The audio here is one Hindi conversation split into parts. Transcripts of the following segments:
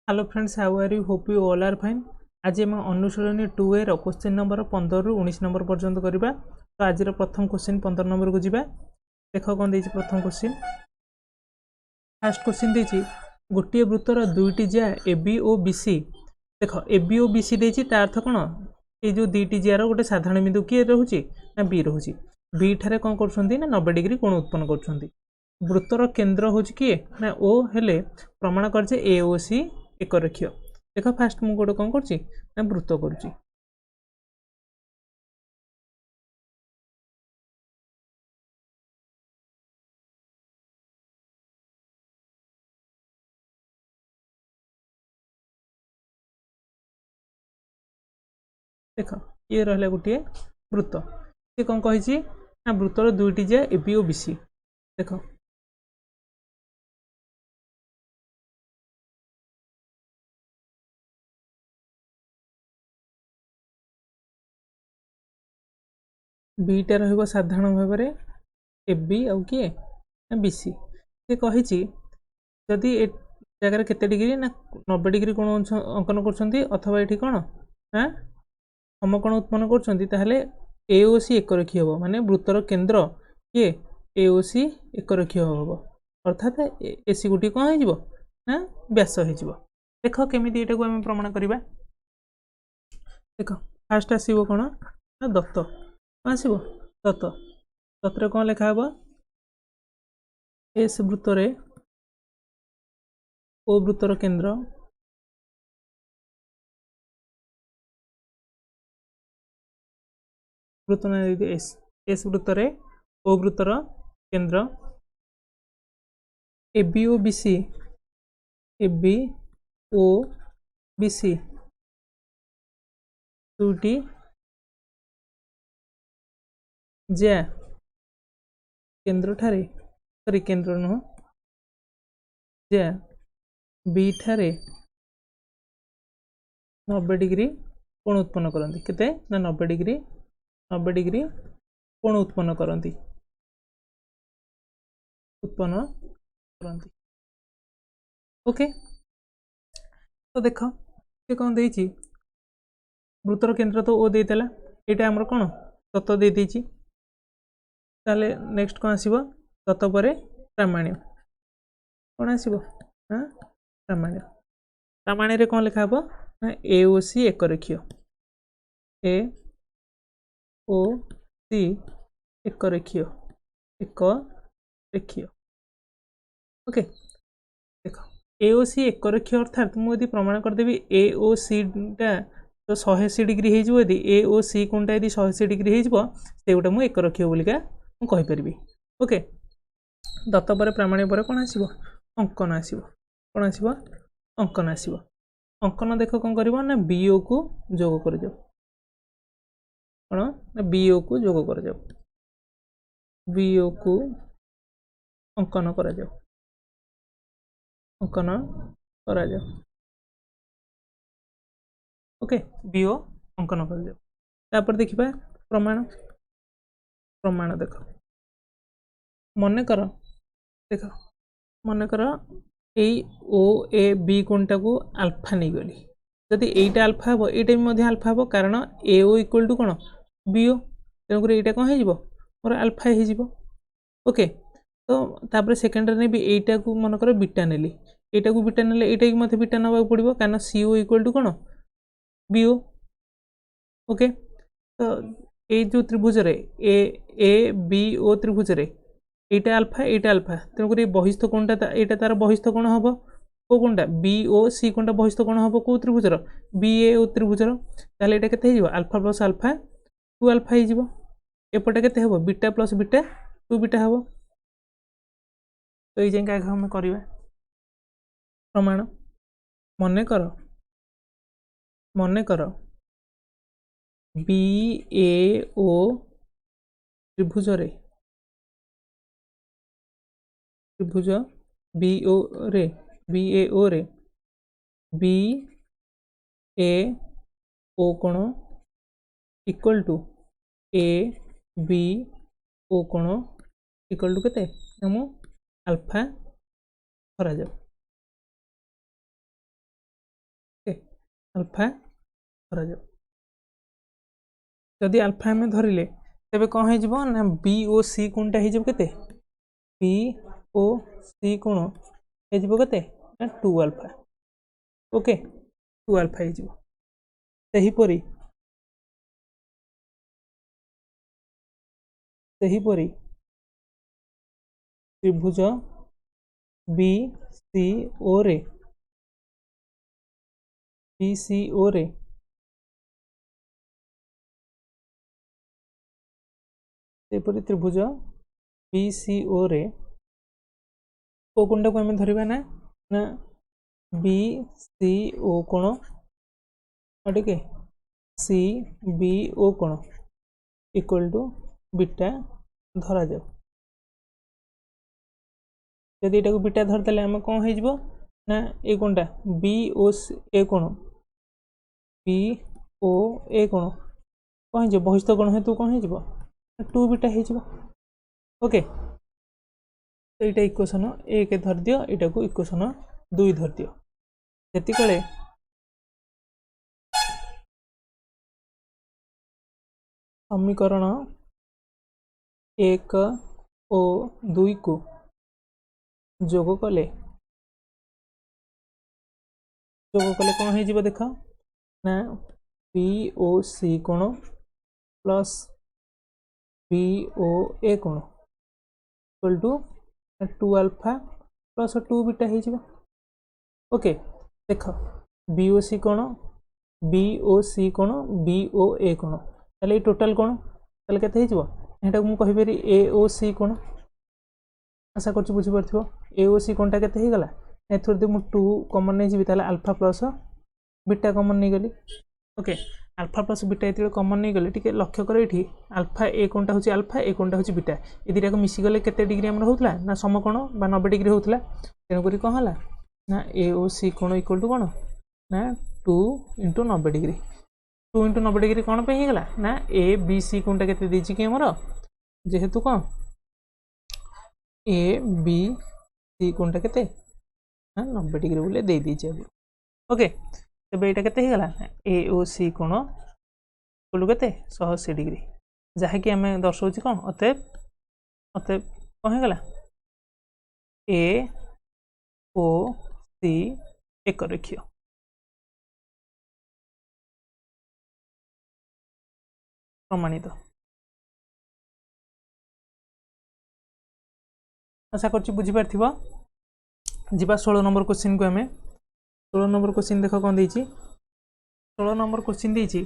Hello friends, how are you? Hope you all are fine. आज आम अनुशीलनी 2A क्वेश्चन नंबर 15 रु 19 नंबर पर्यंत करवा। तो आज प्रथम क्वेश्चन 15 नंबर को जीवा। देख कौन देछि प्रथम क्वेश्चन। फर्स्ट क्वेश्चन देछि गोटे वृत्तर दुईटी जिया AB और BC। देख AB और BC देछि ता अर्थ कोन? ए जो दुईटी जियार गोटे साधारण बिंदु किए रहउछि ना B रहउछि। B ठारे कोन करछन्ती ना 90 डिग्री कोण उत्पन्न करछन्ती। वृत्तर केंद्र होछि किए ना O हेले प्रमाण करछे AOC एक रेखीय। देख फास्ट मु गोटे कौन करछि ना वृत्त करुछि। देख ये रहले गोटे वृत्त। ये कौन कहिछि ना वृत्तर दुईटी जिया AB और BC। देख बीटा रहिबो साधारण भाव में AB आउ किए ना BC। से कहिछि जदि ए जगह केते डिग्री ना 90 डिग्री कोण अंकन करछन्ती अथवा एठी कोण ना समकोण उत्पन्न करछन्ती ताहले AOC एक रेखीय हो। माने वृत्तर केंद्र किए AOC एक रेखीय हो। अर्थात AC गुटी कोन हो जिवो ना व्यास हो जिवो। देख केमिति एटा को हम प्रमाण करिबा। देख फास्ट आसीबो कोन ना दत्त आसीबो दत्त। दत्तरे कोन लिखा हबो S वृत्तरे O वृत्तर केंद्र वृत्त ना S वृत्तरे O वृत्तर केंद्र AB O BC AB O BC दुटी ज्या केंद्र ठारे सॉरी केंद्र नुह ज्या B ठारे 90 डिग्री कोण उत्पन्न करती। केते ना 90 डिग्री कोण उत्पन्न करती ओके। तो देख ये कौन देछि वृत्तर केंद्र तो O देतेला एटा हमर कोन तत्व दे देछि। ताले नेक्स्ट कोन आसीबो तत्व परे प्रामाण्य कोन आसीबो हां प्रामाण्य रे कोन लिखा हबो ना AOC एक रेखीय AOC एक रेखीय ओके। देख AOC एक रेखीय अर्थात मु यदि प्रमाण कर देबी AOC टा तो 180 डिग्री हे जिवो। यदि AOC कोनटा यदि 180 डिग्री हे जिवो सेउटा मु एक रेखीय बोलिका मु कहि परबी। ओके दत्त पर प्रामाण्य पर कोन आसीबो अंकन आसीबो। कोन आसीबो अंकन आसीबो। अंकन देख कोन करबो ना BO को जोग कर जाओ कोन ना BO को जोग कर जाओ BO को अंकन करा जाओ ओके BO अंकन कर जाओ। तापर देखिबा प्रमाण देख मन कर देख मन कर ए O A B कोणटा को अल्फा नहीं गली जदि एटा अल्फा हो एटा भी मध्य अल्फा हो कारण AO इक्वल टू कोन BO तेणुक एटा कौन हो मोर अल्फा हो। ओके तो तापर सेकेंड रे भी एटा को मन कर बीटा नेली एटा को बीटा नेले एटा की मते बीटा नबा पड़िबो कारण CO इक्वल टू कोन BO। ओके तो ए जो त्रिभुज रे ABO त्रिभुज रे एटा अल्फा तेणुक बहिस्थ कोणटा एटा तार बहिस्थ कोण हम को कोणटा BOC कोणटा बहिस्थ कोण हम को त्रिभुजर BAO त्रिभुजर ताले एटा केते हिजो अल्फा प्लस अल्फा 2 अल्फा हिजो एपटे केते हबो बीटा प्लस बीटा 2 बीटा हबो। तो ये जेंका हम करबा प्रमाण मन कर BAO त्रिभुज BAO रे BAO कोण इक्वल टू ABO कोण इक्वल टू केते हम अल्फा करा जाओ। अल्फा धरा जाऊ जदि अल्फा आम धरिले तेबे कौन हो ना बी ओ सी कोणटा हो केते बी ओ सी कोण हो केते ना 2 अल्फा ओके 2 अल्फा हो त्रिभुज बी सी ओ रे सेपरी त्रिभुज BCO रे को कोणटा को आम धरिबा ना ना BCO कोण ठीक CBO कोण इक्वल टू बीटा धरा जाऊ यदि एटा को बीटा धरदेले आम कौन हो ना ए कोणटा BOA कोण BOA कोण कौन हो बहिस्थ कोण हेतु कौन हो 2 बीटा हो ओके तो यहाँ इक्वेशन 1 धर दियो यहाँ को इक्वेशन 2 धर दियो जेतिकले समीकरण 1 और 2 को जोग कले कौन हो देख ना BOC कोण प्लस BOA कोण equal to 2 alpha plus 2 beta हो ओके देख BOC कोण BOA कोण ताले टोटल कोण ताले केते हो एटा मु कहि पेरी AOC कोण आशा कर बुझी पारथिबो AOC कोणटा केते हो गला एथुर दे मु 2 कॉमन नै जिवि ताले अल्फा प्लस बीटा कॉमन नै गली ओके अल्फा प्लस बीटा ये कॉमन नहीं गले टी लक्ष्य कर ये अल्फा ए कोणटा हूँ अल्फा ए कोणटा हूँ बीटा ये दुटा को मिसीगले केते डिग्री आम होता ना समकोण बा 90 डिग्री होता तेणुक कौन है ना AOC कोण इक्वल टू कौन ना 2 × 90 डिग्री 2 × 90 डिग्री कौन पे गला ना ABC कोणटा केते देछि कि हमर जेहेतु कौन ABC कोणटा केते ना 90 डिग्री बोले दे दीजिए ओके तेबे एटा केते गला AOC कोण इक्वल केते 180 डिग्री जहा कि आम दर्शाऊँ कौन अतएव कौन गला AOC एक रेखीय प्रमाणित आशा कर बुझी पार्थिबो जिबा 16 नंबर क्वेश्चन को आम 16 नंबर क्वेश्चन देख कौन देछि 16 नंबर क्वेश्चन देछि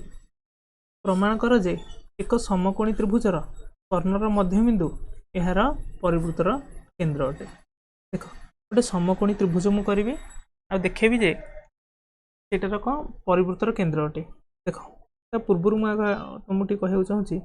प्रमाण कर जे एक समकोणी त्रिभुजर कर्णर मध्यबिंदु यार परिवृत्तर केंद्र अटे देख गोटे समकोणी त्रिभुज मु करी आ देखेबी जे सेटार कौन परिवृत्तर केंद्र अटे देख ता पूर्व मुझे तुमको कहूँ चाहूँगी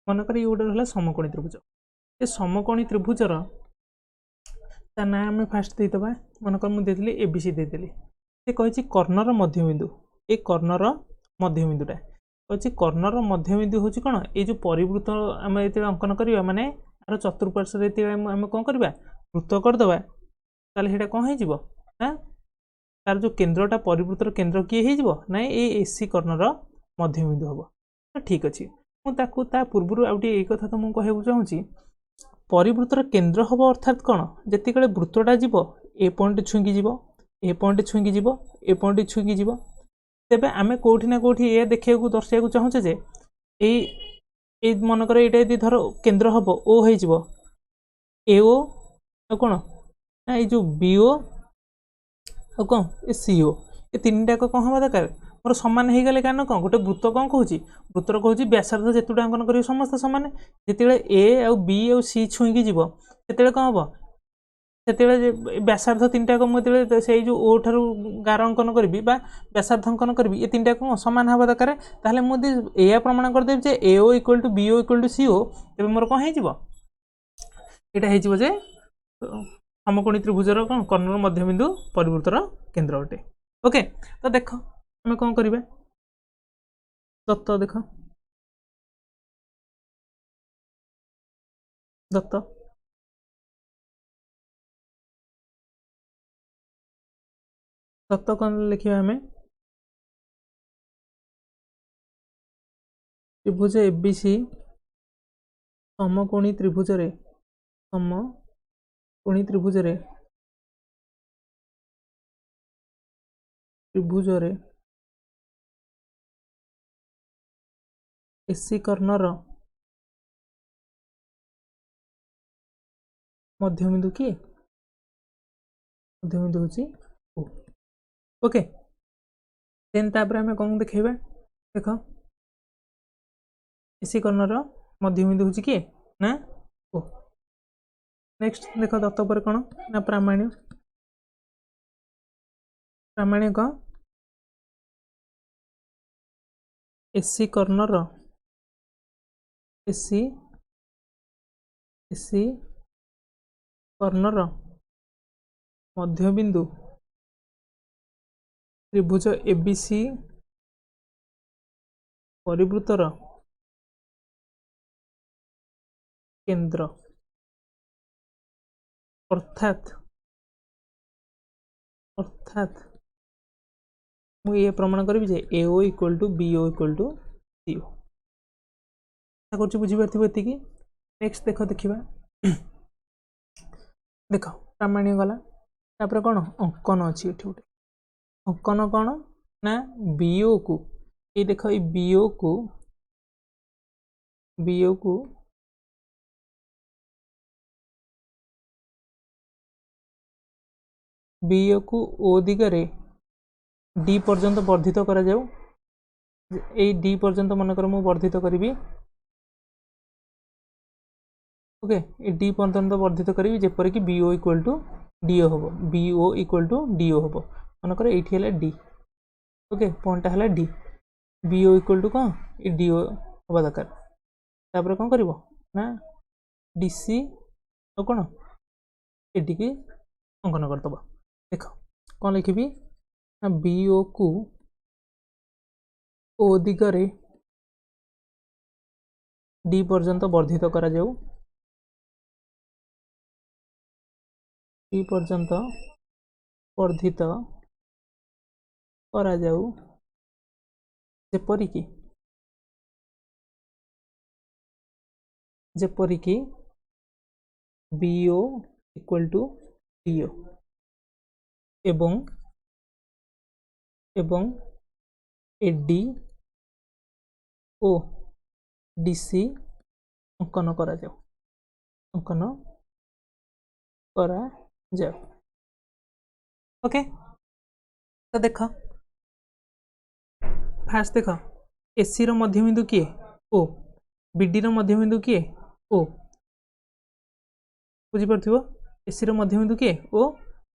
मनकर ये गोटे रहा समकोणी त्रिभुज ये समकोणी त्रिभुजर ता ना आम फास्ट देदेबा मनकर मुझे ABC देदेली से कही कर्णर मध्यबिंदु ये कर्णर मध्यबिंदुटा कही कर्णर मध्यबिंदु हूँ कौन ये जो परिवृत्त आम ये अंकन करवा माने यार चतुर्पार्श्व आम कौन करवा वृत्त करदे ताले कौन हो तार जो केन्द्रटा परिवृत्तर केन्द्र किए हो ना ये AC कर्णर मध्यबिंदु हम तो ठीक अच्छे मुझे पूर्व आउटे ये कथा तो मुझे कहूँ चाहूँगी परिवृत्तर केन्द्र हम अर्थात कौन जिते वृत्तटा जीव ए पॉइंट छुईकी जीव ए पॉइंट छुईकी जीव ए पॉइंट छुईकी जीव तेबे आम कौटी ना कौटी ये देखा दर्शाइक चाहूचे जे ये मनकर ये धर केन्द्र हम ओ हो AO कौन ना ये जो BO कौन ये CO ये तीन टाक कौन हवा दरकार मोर सामान हो गले कारण कौन गोटे वृत्त कौन कहूँ वृत्तर कहूँ व्यासार्ध जितुटा अंकन कर समस्त सामान जिते A आउ B आउ C छुईकी जीव से कौन हम से व्यासार्ध तीन टाक मुझे से जो ओ ठार गार अंकन करी व्यासार्ध अंकन करी ये तीन टाक सामान हवा दरकार ताहले मुझे या प्रमाण करदेवी जे AO equal to BO equal to CO तेज मोर कौन हो समकोणी त्रिभुजर कौन कर्णर मध्यबिंदु परिवृत्तर केन्द्र अटे। ओके तो देख आम कौन करिबा दत्त देख दत्त दत्त कौन लिखिबा आम त्रिभुज एबीसी समकोणी त्रिभुजरे समकोणी त्रिभुजरे एसी कर्णर मध्यबिंदु किए मध्यबिंदु होची ओ। ओके देन तापर आम कौन देखा देख एसी कर्णर मध्यबिंदु होची किए ना ओ। नेक्स्ट देख दत्त पर कौन ना प्रामाण्य प्रामाणिक एसी कर्णर एसी कर्णर मध्यबिंदु त्रिभुज एबीसी परिवृत्तर केंद्र अर्थात मुझे ये प्रमाण करी जे AO equal to BO equal to CO कर बुझीपार ये। नेक्स्ट देख देखा देख प्रामाण्य गला तापर कौन अंकन अच्छी गोटे अंकन कौन ना BO को ये देख ये BO को O दिगरे D पर्यंत वर्धित करा जाऊ ए D पर्यंत मनकर मु वर्धित करी ओके ए D पर्यंत वर्धित करी जेपर कि BO इक्वल टू DO हम BO इक्वल टू DO हम मनकर ये D ओके पॉइंट है D BO इक्वल टू कौन ये DO हवा दरकार तापर कौन कर ना DC और कौन एडी की अंकन करदे देख कौन लिखी ना BO को O दिगरे D पर्यंत वर्धित करा जाऊ D पर्यंत वर्धित करा जाऊ जेपरिकी BO इक्वल टू DO एवं AD ओ DC अंकन करा जाऊ ओके तो देख फास्ट देख एसी रो मध्यबिंदु किए ओ BD रो मध्यबिंदु किए ओ बुझीपार एसी रो मध्यबिंदु किए ओ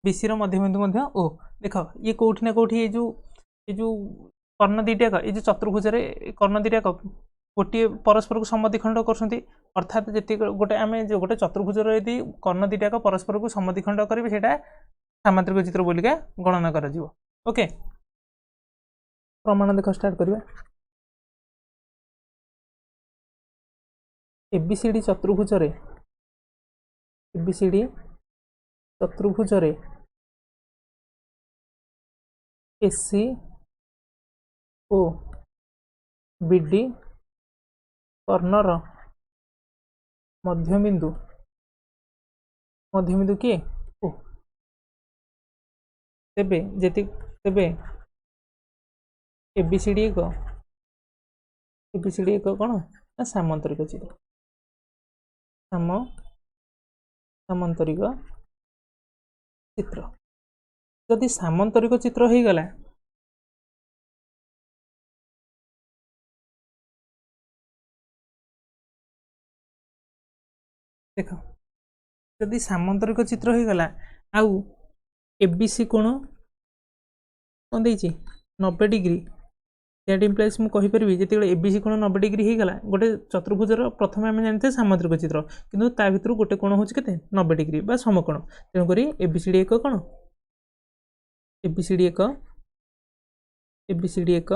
BC रो मध्यबिंदु ओ देख ये कौटी ना कौटी ये जो कर्ण दीटाक ये जो चतुर्भुज कर्ण दीटाक गोटे परस्पर को समद्विखंड कर अर्थात जी गोटे आम जो गोटे चतुर्भुज यदि कर्ण दीटाक परस्पर को समद्विखंड करेंगे से सामांतरिक चित्र बोलिका गणना कर ओके प्रमाण देख स्टार्ट करवा एबीसीडी चतुर्भुज एसी ओ BD कर्णर मध्यबिंदु किए ओ तेबे जेति तेबे एबीसीडी एक कौन ना सामांतरिक चित्र सामांतरिक चित्र जदि सामांतरिक चित्र हो गला देख जदि सामांतरिक चित्र हो गला आउ एबीसी कोण कौन 90 डिग्री दैट इम्प्लाइज मु कहि परबी जेतेबेले एबीसी कोण 90 डिग्री हे गला गोटे चतुर्भुजर प्रथम आम जानते सामुद्रिक चित्र किंतु ता भितर गोटे कोण होची केते 90 डिग्री बा समकोण तेणु करी एबीसीडी एक कोण एबीसीडी एक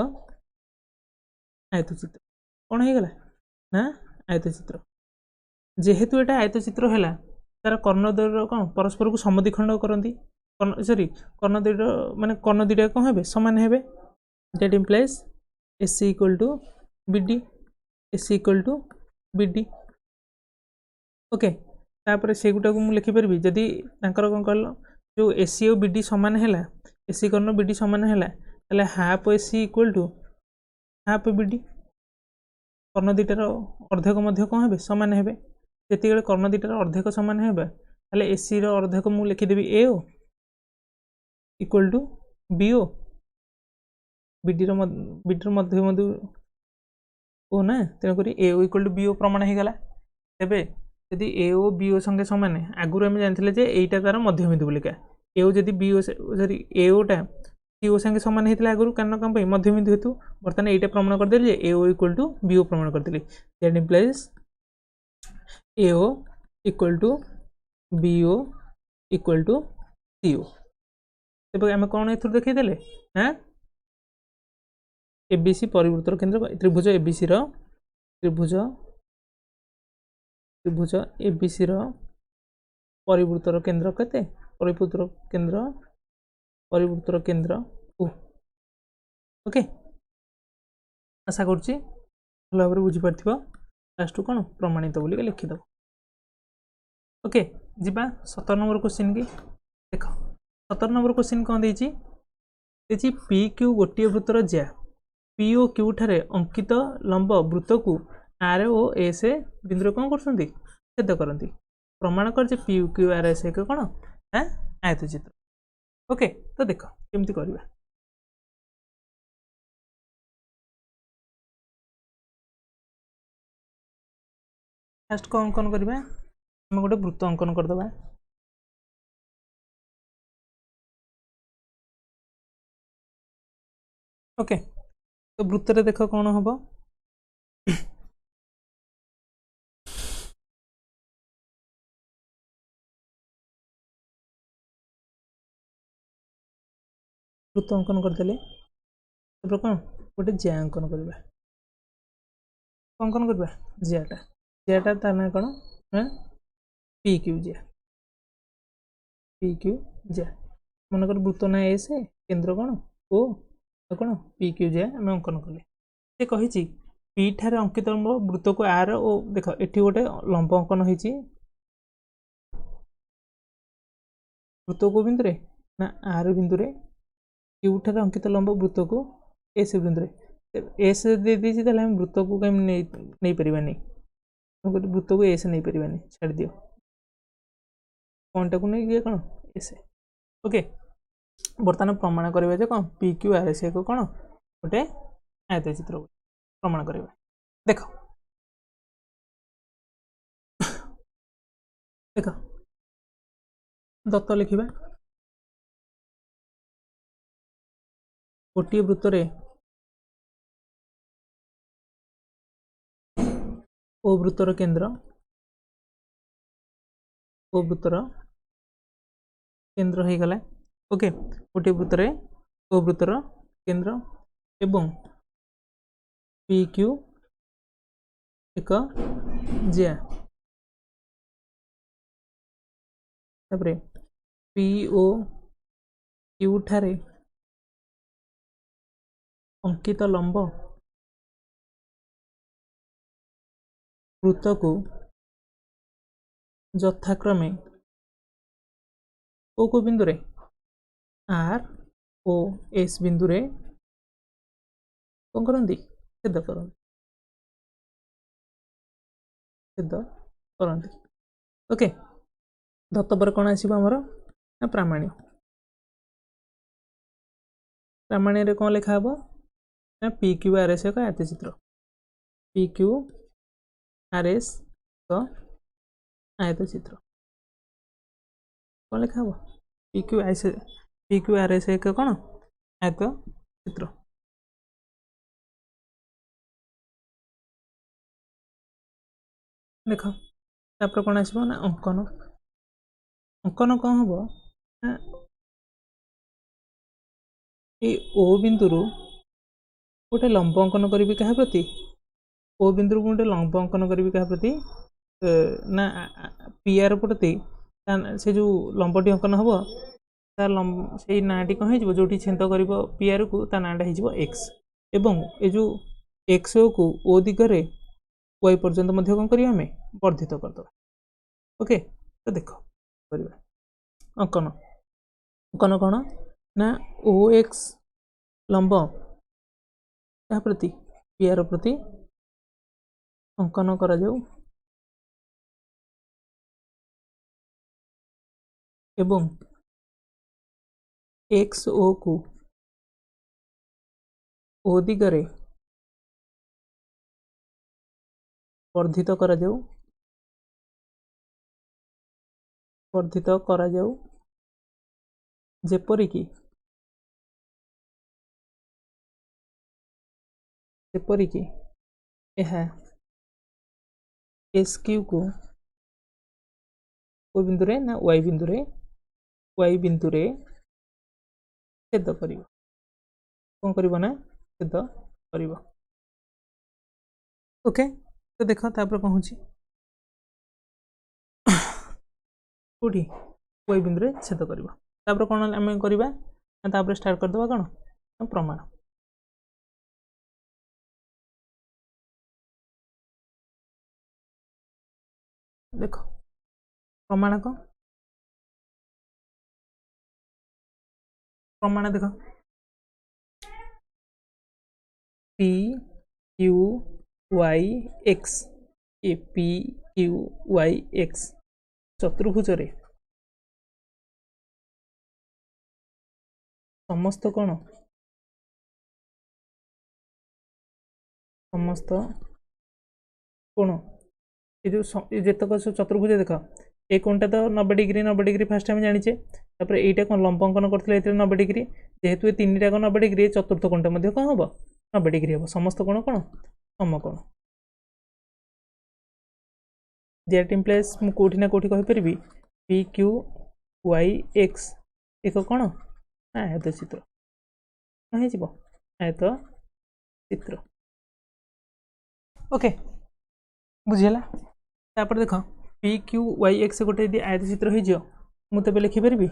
आयतचित्र कोण हे गला ना आयतचित्र जेहेतु एटा आयतचित्र हैला तार कर्णद्वय कोण परस्पर को समद्विखंड करंती सॉरी कर्णद्वय माने कर्णद्वय कोन हेबे समान हेबे that implies AC equal to BD AC equal to BD okay तापर से गुटा को मु लिखि परबी जदी तांकर कोन कहलो जो AC और BD समान हैला AC कर्ण BD समान हैला तले half AC equal to half BD कर्ण दुईटार अर्धेक मध्य कोन हेबे समान हेबे जति बेले कर्ण दुईटार अर्धेक समान हेबे तले AC रो अर्धेक मु लिखि देबी AO equal to BO BD रो मध्य मध्य ओ ना तेणुक AO इक्वल टू BO प्रमाण हो गला तेबे यदि AO BO संगे समान आगुरी आम जानते जे एटा तार मध्यबिंदु बोलिका AO जदि BO सॉरी AO टा CO संगे समान होता आगुरी कारण कम मध्यबिंदु हेतु बर्तमान एटा प्रमाण कर देली AO इक्वल टू BO प्रमाण कर देली that implies AO equal to BO equal to CO तेबे आम कौन एथुर देखै देले हां एबीसी परिवृत्तर केंद्र त्रिभुज एबीसी रो त्रिभुज एबीसी रो परिवृत्तर केंद्र केते परिवृत्तर केंद्र ओ ओके आशा करछि भल भाव बुझी पारथिबो लास्ट कोन प्रमाणित बोली लिखि दो ओके जिबा 17 नंबर क्वेश्चन की देखो 17 नंबर क्वेश्चन कोन देछि देछि PQ गोटे वृत्तर ज्या PO Q ठारे अंकित लंब वृत्त को R ओ S बिंदु कोन करसंती छेद करंती प्रमाण कर जे PQ Q R S एक कोन आयतचित्र ओके तो देखो केमती करबा फर्स्ट को अंकन करबा हम गोटे वृत्त अंकन कर दबा ओके तो वृत्त रे देखो कौन हम वृत्त अंकन करदेले कौन गोटे ज्या अंकन करवा अंकन करवा ज्याटा तार ना कौन PQ ज्या मनकर वृत्त ना एस केंद्र कौन ओ कौन PQ ज्या आम अंकन कले से कही पी ठारे अंकित लंब वृत्त को आर ओ देख एठी गोटे लंब अंकन होती वृत्त को बिंदु रे ना आर बिंदु रे क्यू ठारे अंकित लंब वृत्त को एस बिंदु रे एस दे दी ताले हम वृत्त को कहीं नहीं परिबानी वृत्त को एस नहीं परिबानी छाड़ दियो पॉइंट को नहीं गया कौन एस ओके बर्तमान प्रमाण करबा जे कौन PQ R S को कौन गोटे आयतचित्र प्रमाण करबा देखो देखो दत्त लिखिबा गोटे वृत्त रे ओ वृत्तर केंद्र हो गला ओके गोटे वृत्त रे ओ वृत्तर केंद्र एवं PQ एक ज्या तापरे PO Q ठारे अंकित लंब वृत्त को यथाक्रमे को बिंदु रे R O S बिंदु रे कौन करंती छेद करंती ओके दत्त पर कौन आसीबा हमर ना प्रामाण्य रे कौन लिखा हबो ना PQ R S का आयतचित्र PQ R S का आयतचित्र कौन लिखा हबो PQ R S एक कौन आयतचित्र देख तापर कौन आसब ना अंकन अंकन कौन हम ना ये ओ बिंदु गोटे लंब अंकन करी क्या प्रति ओ बिंदु गोटे लंब अंकन करी क्या प्रति ना पी आर प्रति से जो लंबटी अंकन हम तार से नाटी कौन हो जो छेद कर पी आर को ता नाटा हो एक्स एवं ये जो एक्स को ओ दिगरे वाई पर्यंत कौन करिया हमें वर्धित करदे। ओके तो देख अंकन अंकन कौन ना ओ एक्स लंब क्या प्रति पी आर प्रति अंकन करा जाऊ एवं एक्स ओ को ओ दिगरे वर्धित करा जाऊ जेपरिकी यह एस क्यू को बिंदु रे ना वाई बिंदु रे छेद कर कौन कर ना छेद कर। ओके तो देख तापर कौन होठी वाई बिंदु रे छेद कर तापर कौन आम करवा तापर स्टार्ट करदे कौन प्रमाण देख प्रमाण कौन प्रमाण देख पी क्यू वाई एक्स ए पी क्यू वाई एक्स चतुर्भुज रे समस्त कौन समस्त कोण ये जो जेतक चतुर्भुज देख ए कोणटा तो 90 डिग्री फास्ट आम जाने तापर एटा कौन लंब अंकन करते 90 डिग्री जेहेतु ये तीन टाक 90 डिग्री चतुर्थ कोणटा कौन हम 90 डिग्री हम समस्त कोण कौन समकोण दैट इम्प्लाइज मु कोठी ना कोठी कहि परबी पी क्यू वाई एक्स एक कौन आयत चित्र हो आयत चित्र। ओके बुझीगला तापर देख पी क्यू वाई एक्स गोटे आयत चित्र हो मुझे तब लिखिपारि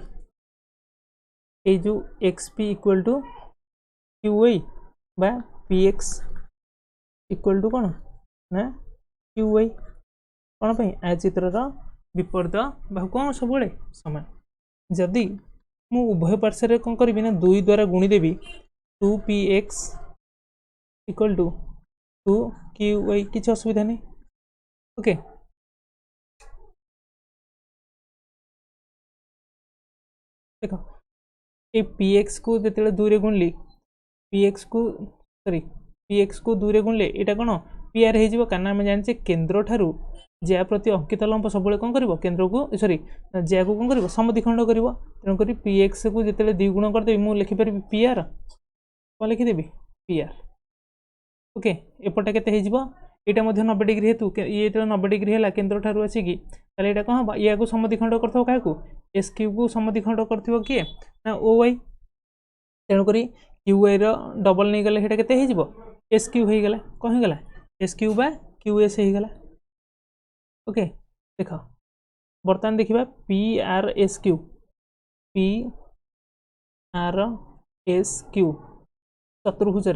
ये जो X P equal to Q Y बा पी एक्स इक्वल टू कौन ना क्यू वाई कौन पे आयत चित्र विपरीत बाहु कौन सब समान जदि मु उभय पार्श्व कौन करी ना 2 द्वारा गुणी देवी 2px इक्वल टू 2qy किसी असुविधा नहीं। ओके देख ये px को जो 2 रे गुणली px को 2 रे गुणले यहाँ कौन pr हो कारण आम जाने केन्द्र ठारू ज्या प्रति अंकित लंब सब कौन कर केन्द्र को सॉरी ज्या को कौन कर समद्विखंड कर तेणुक px को जो 2 गुण करदेवी मुझे लिखिपारि pr कौन लिखिदेवी pr। ओके एपटा के यहाँ 90 डिग्री हेतु ये 90 डिग्री है केन्द्र ठारू आसिकी यहाँ कौन हम या समद्विखंड कर क्या एस क्यू को समद्विखंड कर किए ना ओ वाई तेणुक क्यू वाई डबल नहीं गले के एस क्यू हो गला कौन होगा एस क्यू बा क्यू एस हो गला। ओके देख बर्तमान देखा पी आर एस क्यू चतुर्भुज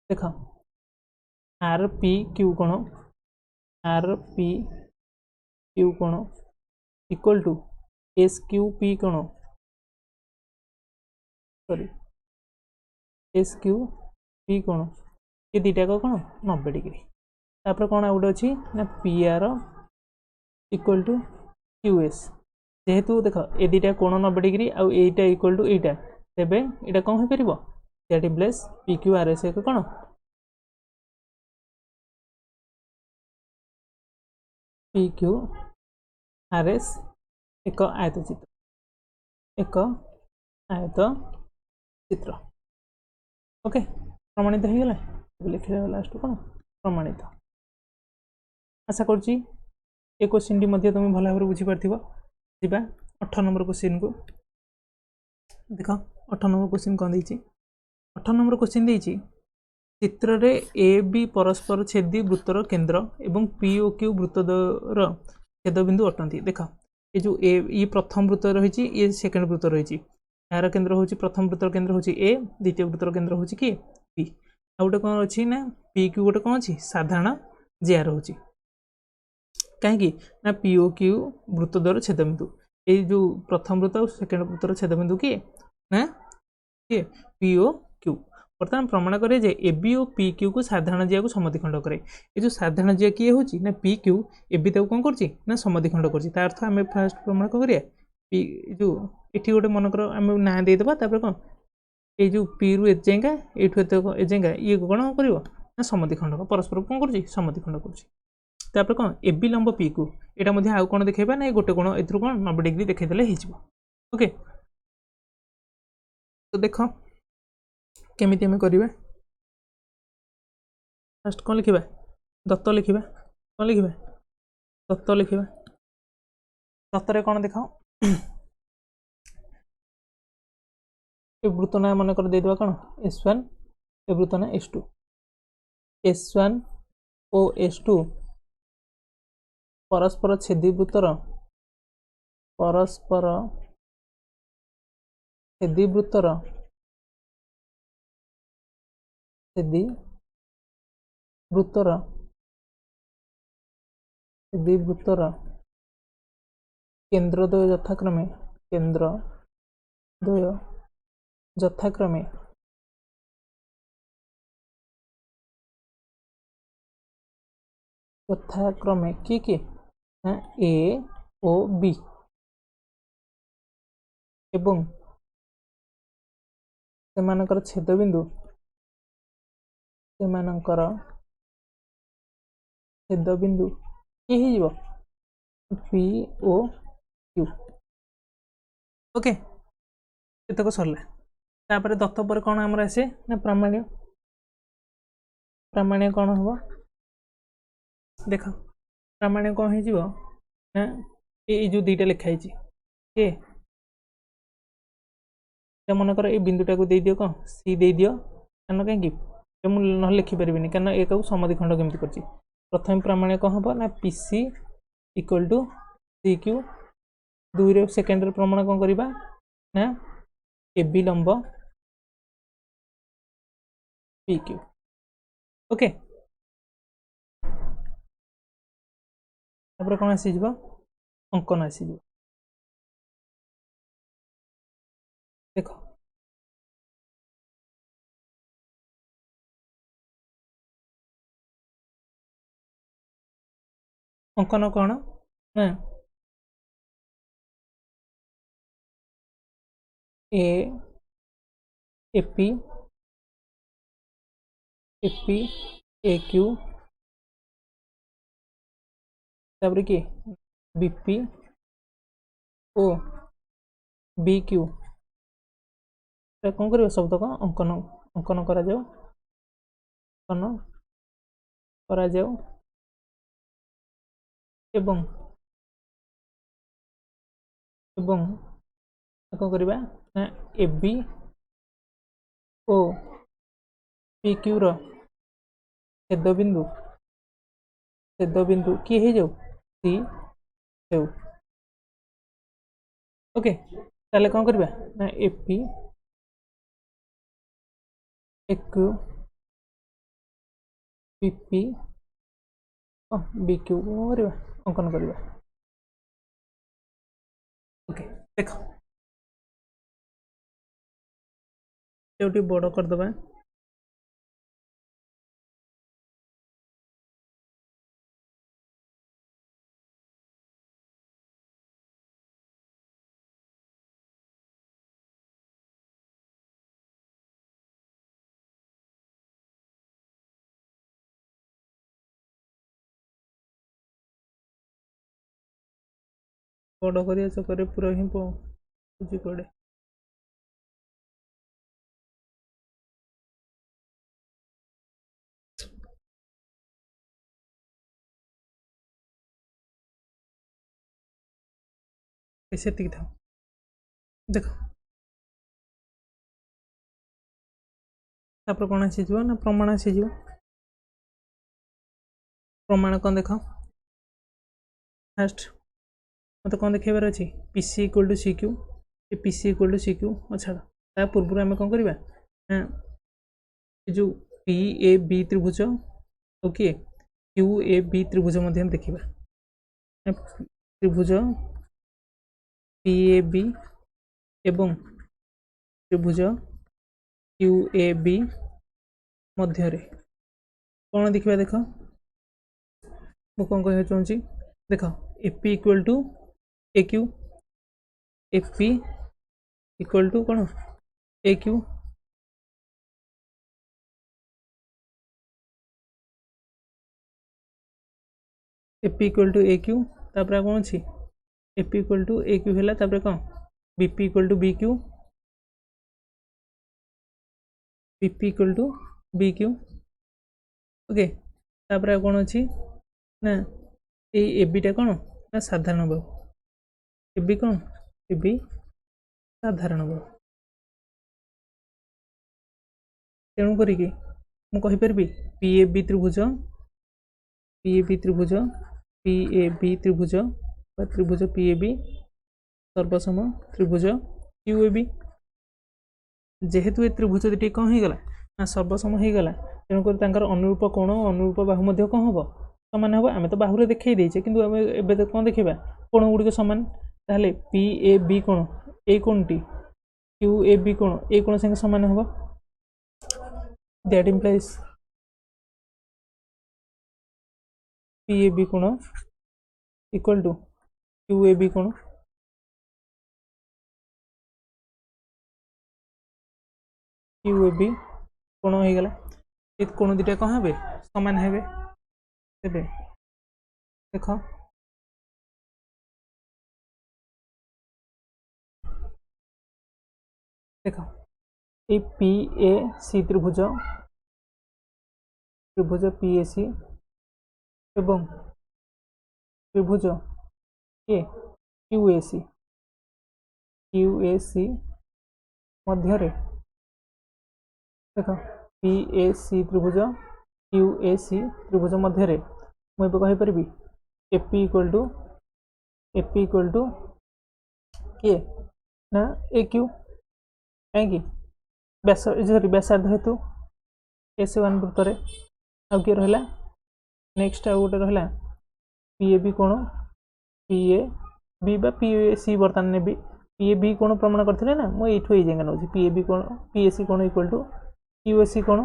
देख आर पी क्यू कोण equal to S Q P कोण सॉरी एस क्यू पी कोण ये दुटा का कौन 90 डिग्री तापर कौन आ गोटे अच्छी ना P R equal to Q S जेहेतु देख ये दुटा कोण 90 डिग्री आउ एटा इक्वल टू एटा तेबे एटा कौन हो परिबो that implies P Q R S एक कौन पी क्यू आर एस एक आयत चित्र ओके प्रमाणित हो गला लिखिदेवा लास्ट कौन प्रमाणित। आशा करुच्ची ये क्वेश्चन टी मध्य तुम भल भाव बुझीपार जा 18 नंबर क्वेश्चन को देख 18 नंबर क्वेश्चन कौन देती 18 नंबर क्वेश्चन देती चित्र रे ए बी परस्पर छेदी वृत्तर केन्द्र एवं पी ओ क्यू वृत्तर छेदबिंदु अटंती देख ये जो ए प्रथम वृत्त रही ये सेकेंड वृत्त रही यार केन्द्र हूँ प्रथम वृत्तर केन्द्र हूँ ए द्वितीय वृत्तर केन्द्र हूँ कि पी आ गोटे कौन अच्छी ना पी क्यू गोटे कौन अच्छी साधारण जेआर हूँ कहीं ना पी ओ क्यू वृत्त द्वारा छेदबिंदु ये जो प्रथम वृत्त और सेकेंड वृत्तर छेदबिंदु किए ना किए पी ओ क्यू बर्तमान प्रमाण करे जे ए बी और पी क्यू को साधारण जिया को समद्विखंड करे ये जो साधारण जिया किए होची ना पी क्यू ए बी ताको कौन करची ना समद्विखंड करची तार अर्थ आम फास्ट प्रमाण कौन करिया पी जो ये गोटे मनकर आम ना देदेबा कौन ये जो पी रु एजेगा ये एजेगा ये कौन कर ना समद्विखंड परस्पर कौन कर समद्विखंड कर कौन ए बी लंब पी को यहाँ आउ कौन देखा ना गोटे कोण ए कौन 90 डिग्री देखईदे ओके तो देख केमिति आम करिबा फास्ट कौन लिखिबा दत्त लिखिबा कौन लिखिबा दत्त लिखिबा दत्त रे कौन देखाओ ए वृत्त ना मन कर देदवा कौन S1 ए वृत्त ना S2 S1 ओ S2 परस्पर छेदी वृत्तर परस्पर छेदी वृत्तर छेदी वृत्तर छेदी वृत्तर केन्द्र द्वय यथाक्रमे केन्द्र द्वय यथाक्रमे यथाक्रमे कि ए ओ बी एवं सेमानकर छेदबिंदु सेमानकर छेदबिंदु कि हो पी ओ क्यू ओके एतक सरला तापर दत्त पर कौन आमर आसे ना प्रामाण्य प्रामाण्य कौन हम देख प्रामाण्य कौन हो ना ये जो दुईटा लिखाई ए मनकर ये बिंदुटा को दे दियो कौन सी दे दियो कारण कहीं ना लिखिपारि कारण एक समद्विखंड केमती कर प्रथम प्रामाण्य कौन हम ना P C equal to C Q दुई सेकेंड प्रमाण कौन करवा ना ए बी लंब पी क्यू ओके तापर कौन आसीज अंकन आसीज देख अंकन कौन ना एपी एपी ए क्यू तापर कि बीपी ओ बी क्यू कौन कर शब्द का अंकन अंकन करा जाओ अंकन करा जाओ एवं एवं कौन करवा ना ए बी ओ पी क्यू रो छेदबिंदु किए हो जाऊ सी हो ओके ताले कौन करवा ना A P A Q P P B Q कौन करवा अंकन करवा ओके देख ये बड़ करदे बड़ कर चक्कर पूरा ही बुझी पड़े। से था देख तापर कौन आसीज ना प्रमाण आसीज प्रमाण कौन देख फास्ट मत कौन देखार अच्छी P C equal to C Q P C equal to C Q छाड़ ता पूर्व आम कौन करवा जो पी ए बी त्रिभुज ओके क्यू ए बी त्रिभुज देखा त्रिभुज पी ए बी एवं त्रिभुज क्यू ए बी मध्य कौन देखा देख मु कौन कह चाहूँगी देख AP equal to A Q AP equal to कौन A Q AP equal to A Q तापर कौन अच्छी AP equal to A Q है तापर कौन BP equal to B Q BP equal to B Q okay तापर कौन अच्छी ना ये एबीटा कौन ना साधारण बाहु एबी कौन एबी साधारण बाहु तेणु करिकी मु कहीपर पी ए बी त्रिभुज पी ए बी त्रिभुज पी ए बी त्रिभुज त्रिभुज पी ए बी सर्वसम त्रिभुज क्यू ए बी जेहेतु ये त्रिभुज टी कौन हो गला ना सर्वसम हो गला तेणुक अनुरूप कोण अनुरूप बाहु मध्य कौन हम सामान हम आम तो बाहुरे देखई देचे किंतु आम ए कौन देखा कोण गुड़िक सामान ताहले पी ए बी कोण ए कोण टी क्यू ए बी कोण ए कोण संगे सामान हम that implies P A B कोण equal to Q A B कोण क्यू ए बी कोण हो गला ये कोण दुटा कौन हे सामान हे तेरे देख देख ये पी ए सी त्रिभुज त्रिभुज पी ए सी एवं त्रिभुज ए क्यू ए सी मध्य देख पी ए सी त्रिभुज क्यू ए सी त्रिभुज मध्य मुझे कहीपर एपी इक्वल टू किए ना ए क्यू कहीं व्यासार्ध हेतु एस वन वृत्त आउ किए रहा नेक्स्ट आउ गोटे रहा पी ए बी कोण पी ए बी बा पी ए सी बर्तमान ने पी ए बी कोण प्रमाण करते ना मुझे ये जाए नौ पी ए बी कोण पी ए सी कोण इक्वल टू क्यू ए सी कोण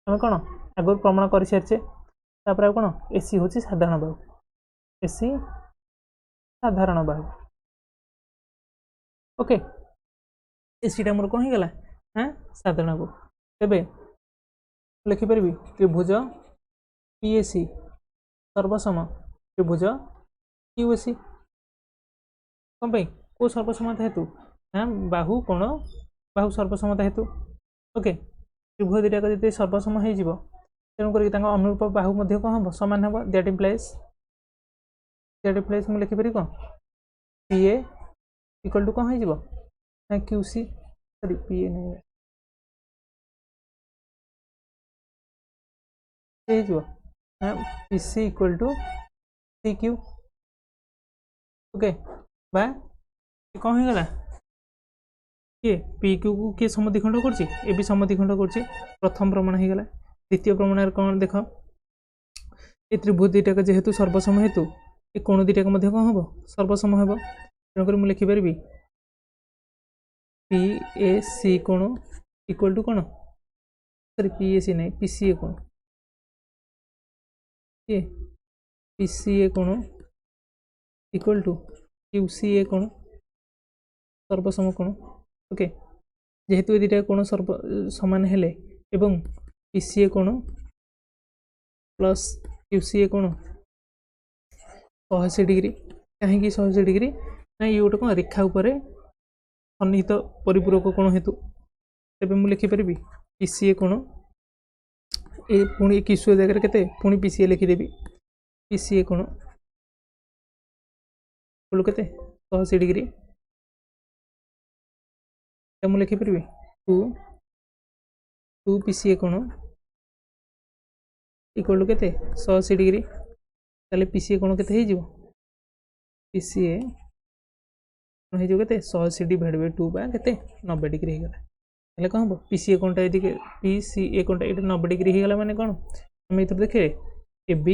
आम कौन आगुरी प्रमाण कर सारी तापर कौन एसी हूँ साधारण बाहु एसी साधारण बाहु ओके एसीटा मोर कौन होगा हाँ साधारण बाहु तेरे लिखिपर त्रिभुज पी ए सी सर्वसम त्रिभुज क्यू ए सी कौन को सर्वसमता हेतु हाँ बाहु कोण बाहु सर्वसमता हेतु ओके त्रिभुज दुटाक जो सर्वसम हो तेणुक अनुरूप बाहु मध्य कौन हम सामान हम दैट इम्प्लाइज मुझे लिखिपर कौन पी ए इक्वल टू कौन हो Q C sorry P A नहीं P C equal to C Q okay बा कौन हो गला किए पी क्यू को किए समद्विखंड कर समद्विखंड कर प्रथम प्रमाण हो गला द्वितीय प्रमाण कौन देख ये त्रिभुज दुटाक जेहेतु सर्वसम हेतु ये कोण दुटाक कौन हम सर्वसम हम तेणुक मुझे लिखिपर पी ए सी कोण इक्वल टू कौन सॉरी पी ए सी नहीं पी सी ए कोण ये पी सी ए कोण इक्वल टू क्यू सी ए कोण सर्वसम कोण ओके जेहेतु ये दुटा कोण सर्व सामान हेले एवं पीसीए कोण प्लस क्यूसीए कोण 180 डिग्री कहीं 180 डिग्री ना ये गोटे कौन रेखा उपर सन्निहित परिपूरक कोण हेतु तेज मुझे लिखिपर पीसीए कोण ये पुणी क्यूसीए जगह के पुणी पीसीए लिखिदेवी पीसीए कोण के 180 डिग्री मुझे लिखिपारि 2 PCA कोण इक्वल टू केते 180 डिग्री ताले PCA कोण केते हे जीवो PCA हो जो केते 180 डिवाइड बाय 2 बा केते 90 डिग्री हो गला हेले कौन हम PCA कोणटा यदि PCA कोणटा एटा 90 डिग्री हो गला माने कोन हम इतर देखे AB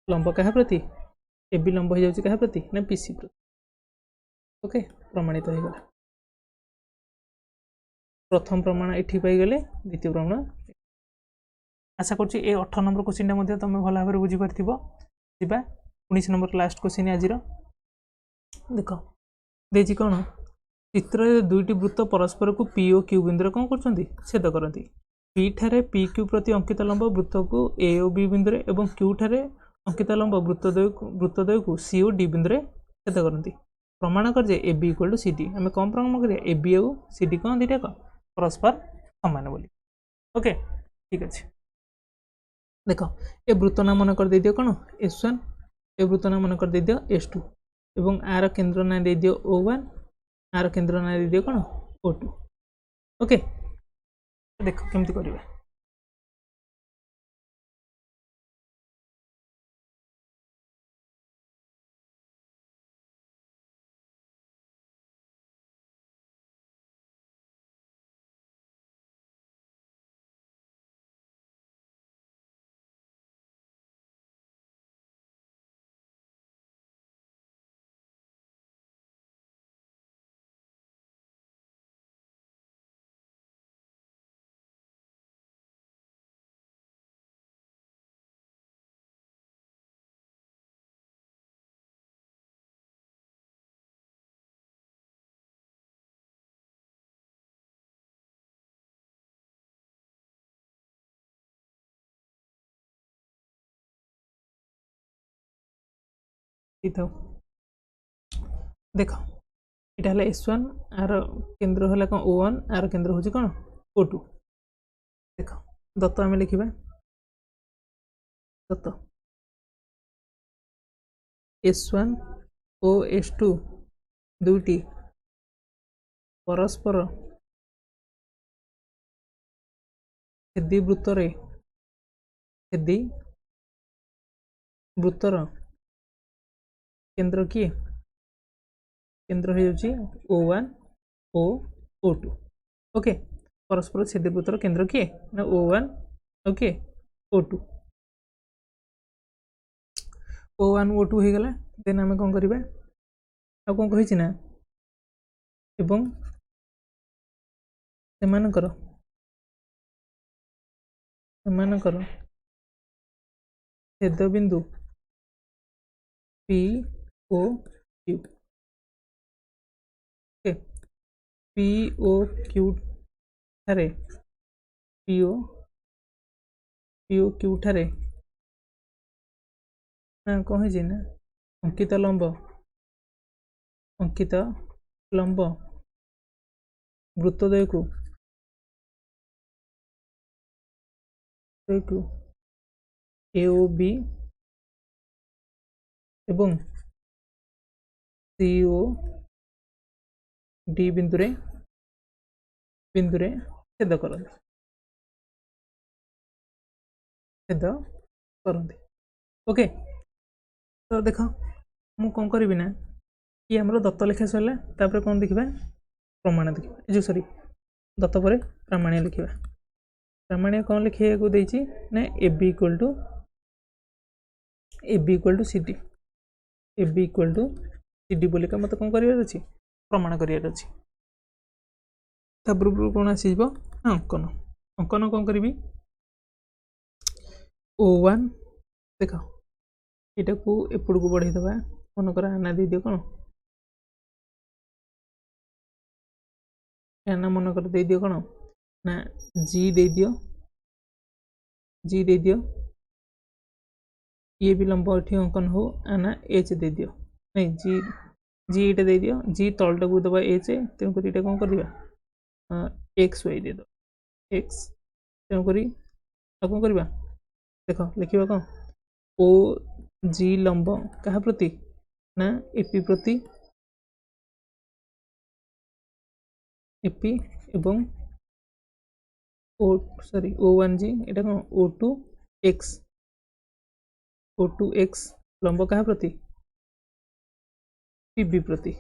लंब कहा प्रति AB लंब हो जाउची कहा प्रति ना PC प्रति ओके प्रमाणित हो गला प्रथम प्रमाण एठी पाई गले द्वितीय प्रमाण आशा करछि ए 18 नंबर क्वेश्चन मध्ये तमे भला भाबरे बुझी परथिबो दिबा 19 नंबर लास्ट क्वेश्चन आजिरो देखो देजी कोन चित्र रे दुईटी वृत्त परस्पर को P और Q बिंदु रे कोन करछंती छेद करंती P ठारे PQ प्रति अंकित लंब वृत्त को A और B बिंदु रे एवं Q ठारे अंकित लंब वृत्तद्वय को C और D बिंदु रे छेद करंती प्रमाण कर जे AB = CD हमें कौन प्रमाण करिया AB और CD कोन दिटा को परस्पर समान बोली ओके ठीक अछि देखो ए वृत्त नाम मन कर दे दियो कोन S1 ए वृत्त नाम मन कर दे दियो S2 एवं आर केंद्र ना दे दियो O1 आर केंद्र ना दे दियो कोन O2 ओके देखो केमति करिवे देख इटा हला S1 आर केंद्र हला कोन O1 आर केंद्र होची कोन O2 देख दत्त आमे लिखिबा दत्त S1 ओ S2 दुईटी परस्पर छेदी वृत्तर केंद्र किए केंद्र हो जाउची O1 O O2 ओके परस्पर छेदी वृत्तर केंद्र किए ना O1 okay O2 O1 O2 हो गला देन हमें कोन करिबा आ कोन कहिछि ना एवं सेमानकर छेद बिंदु P O Q okay P O Q ठारे P O Q ठारे ना कौन है ना अंकित लंब वृत्तद्वय को AOB एवं COD बिंदु रे छेद करंती ओके तो देख मु कौन करी ना ये हमरो दत्त लिखा सरला तापर कौन देखिबा प्रमाण देखिबा जो सॉरी दत्त पर प्रमाण लिखिबा प्रमाण कौन लिखे को देछि ना AB = CD AB = CD बोली का मत कौन करिवार अछि प्रमाण करिवार अछि तापर कौन आसीबो अंकन कौन करिवि O1 देखो एटा को एपड़ को बढ़ाई दबा मन कर आना दे दियो कोन आना मन कर दे दियो कोन ना G दे दियो ये भी लंब एठी अंकन हो आना H दे दियो नहीं G एटा दे दियो G तलटा को दबा H तेन कर एटा कोन कर दिबा XY दे दो X तेन करी आ कोन करबा देखो लिखिबा कोन O G लंब कहा प्रति ना एपी प्रति एपी एवं O1G एटा कौन O2X लंब क्या प्रति PB प्रति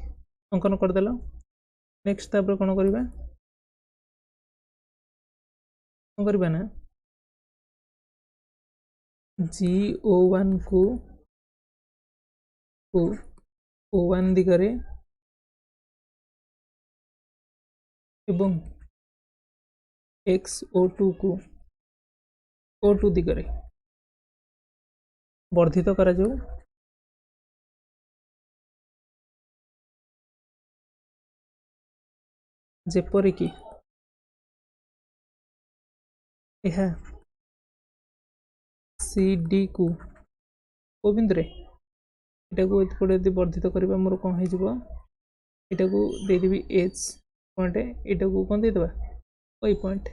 अंकन करदेल। नेक्स्ट तापर कौन करवा ना GO1 को O1 दिगरे एवं XO2 को O2 दिगरे वर्धित करा जाऊ जेपरिकी यह CD को ओ बिंदु एटा को यदि वर्धित करबा मोर कौन हो एटा को देदेवी H पॉइंट एटा को कौन दे देबा Y point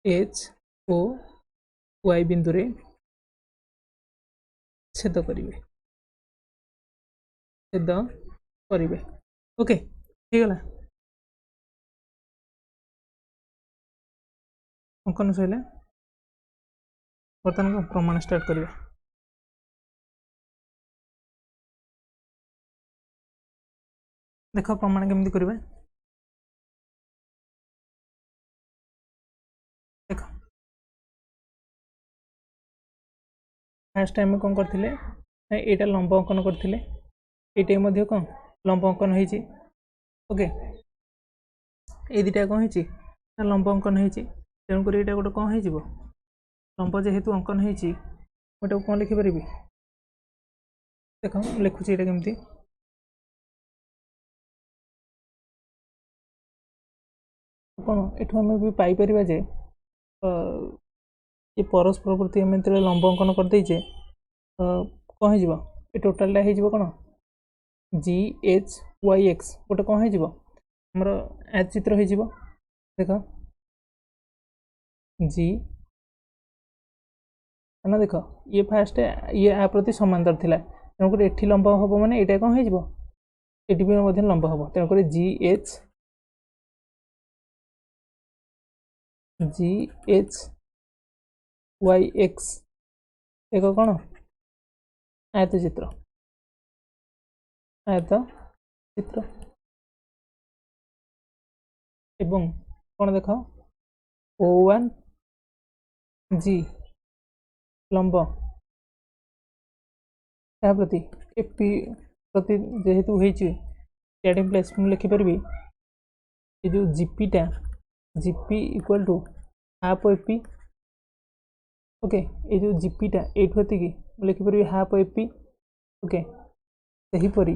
H O Y बिंदु रे छेद करिवे ओके ठीक है अंकन सैला बर्तमान प्रमाण स्टार्ट करिवे। देख प्रमाण केमती करिवे देख फास्ट टाइम कौन करथिले एटा लंब अंकन करथिले एटा मध्ये कौन लंब अंकन होईची ओके ए दुटा कौन होईची लंब अंकन होईची तेणुक एटा गोटे कौन हो लंब जेहेतु अंकन होईची गोटे कौन लिखि परिबी देख लिखुची एटा केमती कौन एठू आम भी पाई परिबा जे ये परस्पर प्रति आम लंब अंकन कर देइचे कौन हो टोटालटा हो कौन GHYX गोटे कौन हो हमर एच चित्र हो देख G ना देख ये फास्ट ये आ प्रति समांतर थिला तेणुक एठी लंब हम माने एटा कौन हो एटी भी लंब हम तेणुक GHYX एक कौन आयत चित्र एवं कौन देख O1G लंब क्या प्रति एपी प्रति जेहेतु होईची एडिंग प्लेस मु लिखि परबी ये जो जीपीटा GP equal to half AP okay ये जो जीपीटा एठु एतिकी मु लिखि परबी हाफ एपी ओके सही परी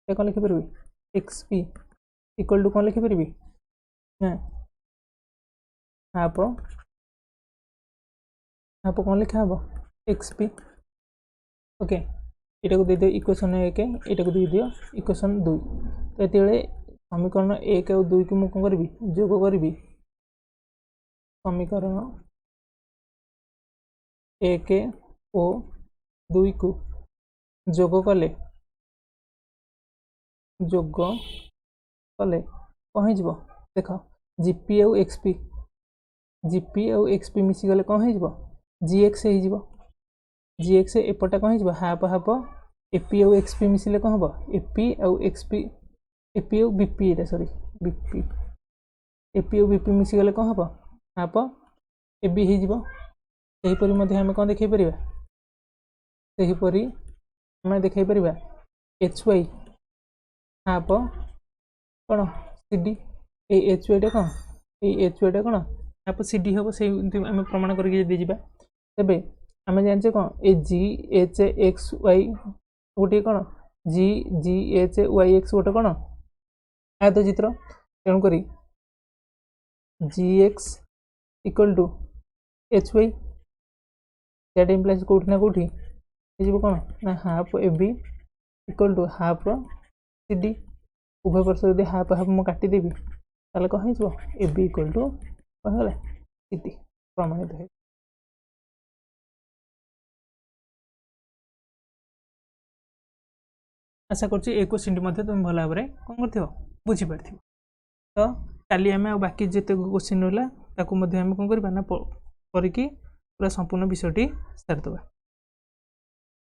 कौन लिखि परबी एक्सपी इक्वल टू कौन लिखि परबी ना हाफ कौन लिखा हम एक्सपी ओके एटा को दे दियो इक्वेशन 1 एटा को दे दियो इक्वेशन 2 तो एते समीकरण 1 और 2 को मु कौन करबी जोग करबी समीकरण 1 और 2 को जोग कले कौन हो देख जीपी और एक्सपी मिसी गले कौन हो GX हो GX एपटा कौन हो हाफ हाफ एपी और एक्सपी मिसिले कौन हम एपी और एक्सपी एपी और बीपी एटा सॉरी बीपी एपी और बीपी मिसी गले कौन हम हाफ एबी हो सेहीपरि मध्ये आमे कौन देखै परिबा सेहीपरि आमे देखै परिबा HY हाफ कौन CD ए HY टा कौन ए HY टा कौन हाफ CD हम से आमे प्रमाण करके दे जिबा तबे आमे जानछे कौन ए GHXY गोटे कौन GHYX गोटे कौन आयत चित्र तेणु करी GX equal to HY that implies कोठी ना कोठी हो कौन ना half A B equal to half CD उभय पार्श्व यदि हाफ हाफ मु काटी देबी ताले कौन हो एबी इक्वल टू कौन होला CD प्रमाणित है। आशा करुँच ए क्वेश्चन तुम भल भाव में कौन कर बुझीपार तो काली आम बाकी जिते क्वेश्चन रहा ताकू आम कौन करना करके पूरा संपूर्ण विषयटी सारीदे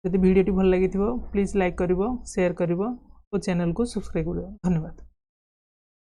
जदि वीडियो भल लगी प्लीज लाइक कर शेयर कर और चैनल को सब्सक्राइब कर। धन्यवाद।